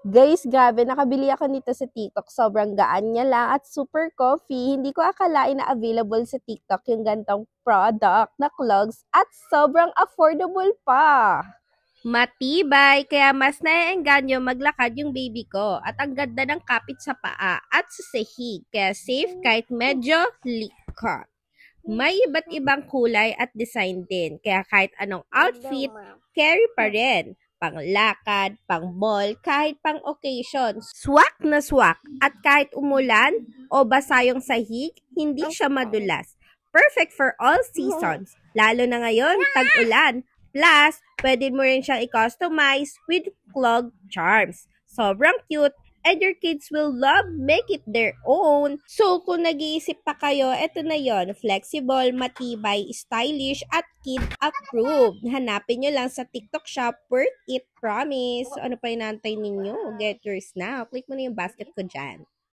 Guys, grabe, nakabili ako nito sa TikTok. Sobrang gaan niya lang at super coffee. Hindi ko akalain na available sa TikTok yung gantong product na clogs at sobrang affordable pa. Matibay, kaya mas naiengganyo maglakad yung baby ko. At ang ganda ng kapit sa paa at sa sahig, kaya safe kahit medyo likat. May iba't ibang kulay at design din, kaya kahit anong outfit, carry pa rin. Panglakad, pang mall, kahit pang occasion. Swak na swak. At kahit umulan o basa yung sahig, hindi siya madulas. Perfect for all seasons. Lalo na ngayon, tag-ulan. Plus, pwede mo rin siyang i-customize with clog charms. Sobrang cute and your kids will love make it their own. So, kung nag-iisip pa kayo, eto na yon, flexible, matibay, stylish, at kid-approved. Hanapin nyo lang sa TikTok shop, worth it, promise. So, ano pa inaantay ninyo? Get yours now. Click mo na yung basket ko dyan.